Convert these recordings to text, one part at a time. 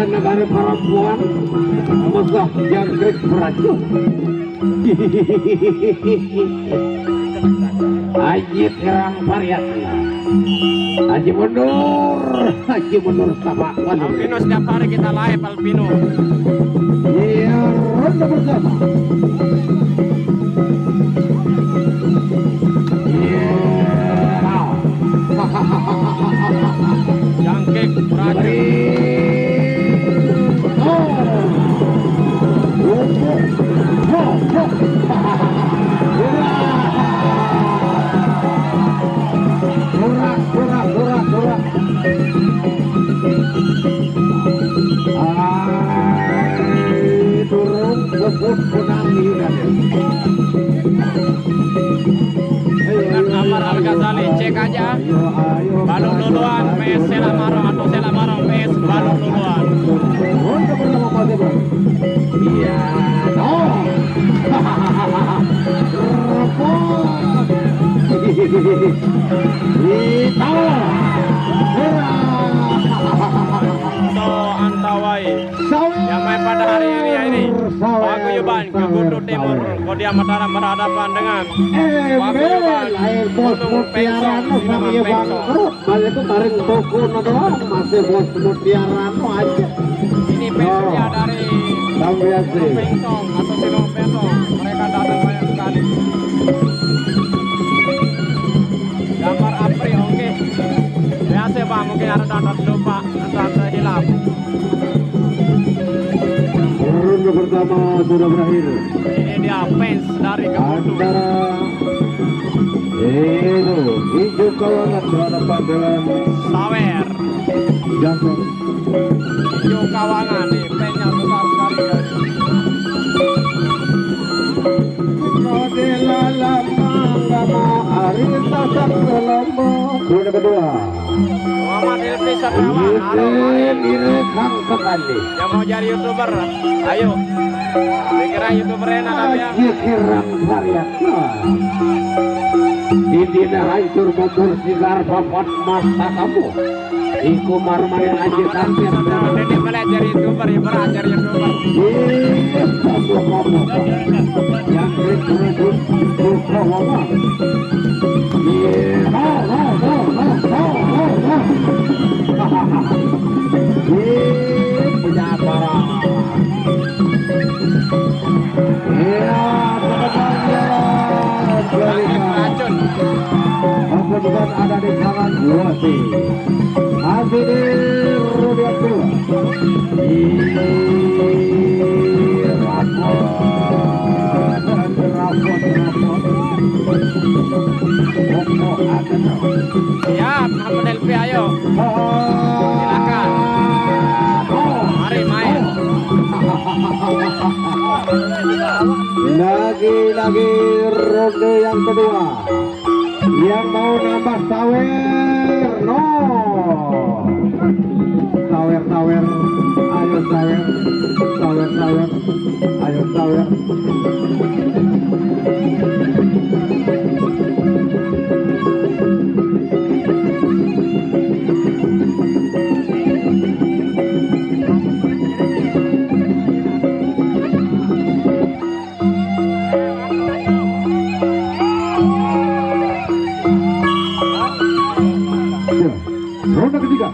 negara perempuan megah jangkrik beracun. Haji terang variatnya. Haji mundur sama Alpino setiap hari kita live Alpino. Iya, ronde bersama. Iya. Jangkrik beracun. Amar Al-Ghazali, cek aja baluk luluan PS Selamarong atau Selamarong PS baluk luluan. Iya, So antawai yang main pada hari ini Paguyuban ke Gunung Timur Kodia Mataram berhadapan dengan Paguyuban Gunung Pengsong Siraman Pengsong. balik kemarin toko doang masih bos mutiarano aja. Ini fansnya dari Sampai Gunung Pengsong atau Siraman Pengsong. Mereka datang banyak sekali. Gambar Apri, oke. Biasa bang, mungkin ada data lupa atau hilap. Ronde pertama sudah berakhir. Ini dia fans dari Kebutu. Antara hijau kawangan berhadapan dengan Sawer. jantung. Hijau kawangan nih, fansnya besar sekali guys. Ronde kedua. Muhammad Ilmi Satriawan, halo mari. Direkam kembali. Yang mau jadi YouTuber, ayo. Dikira YouTuber enak tapi ya. Haji kirang variat. Didina hancur motor sigar bapak masa kamu. Iku marmain aja tampil. Dede melihat jadi YouTuber, ya berat jadi YouTuber. Kamu yang itu buka mama. Punya barang. Racun. Kebetulan ada di tangan Wasi. Masih di Rudiat dulu. Siap, Muhammad Ilmi ayo. Silakan. Mari main. Lagi-lagi ronde yang kedua. Yang mau nambah sawer, no. Sawer, ayo sawer, ayo sawer. Ronde ketiga.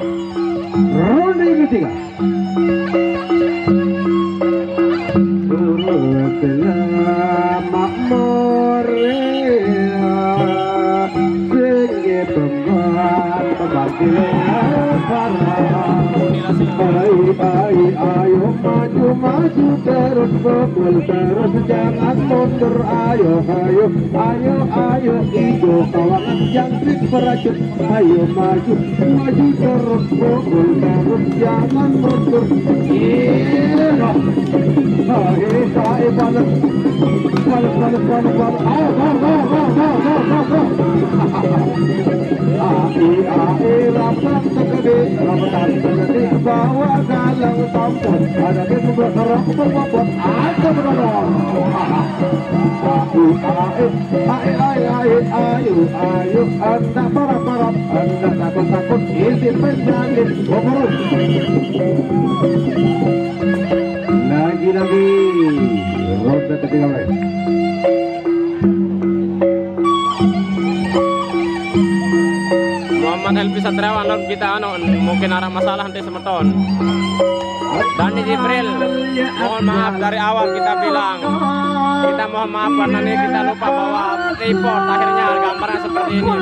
Ayo maju terus pukul terus jangan mundur ayo hijau kawangan jangkrik beracun ayo maju terus pukul terus jangan mundur bawa galang tampon ada di sebelah berbuat ada berbuat ayo, ayo, anda para, anda takut-takut, ini penyakit bohong. Lagi-lagi, ronde ketiga baik. Muhammad Helpi Satriawan kita mungkin ada masalah nanti semeton. Dani Jibril, mohon maaf dari awal kita bilang. Kita mohon maaf karena ini kita lupa bawa report, akhirnya gambarnya seperti ini.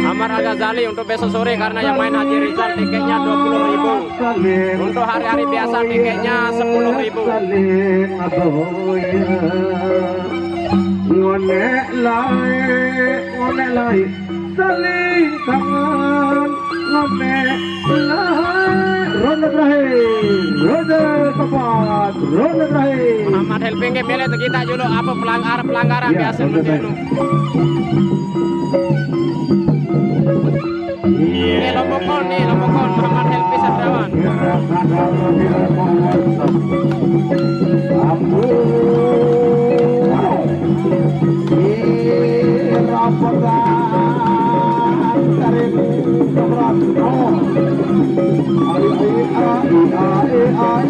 Amar Al-Ghazali untuk besok sore karena yang main Haji Rizal tiketnya 20.000. Untuk hari-hari biasa tiketnya 10.000. Ngonek lai, saling tangan, ngonek lai. Ronde terakhir, ronde keempat, ronde terakhir. Muhammad Helping milih kita dulu apa pelanggaran Ya, biasa ronde menjadi. Ini lombokon Muhammad Helpi Satriawan. Ayo,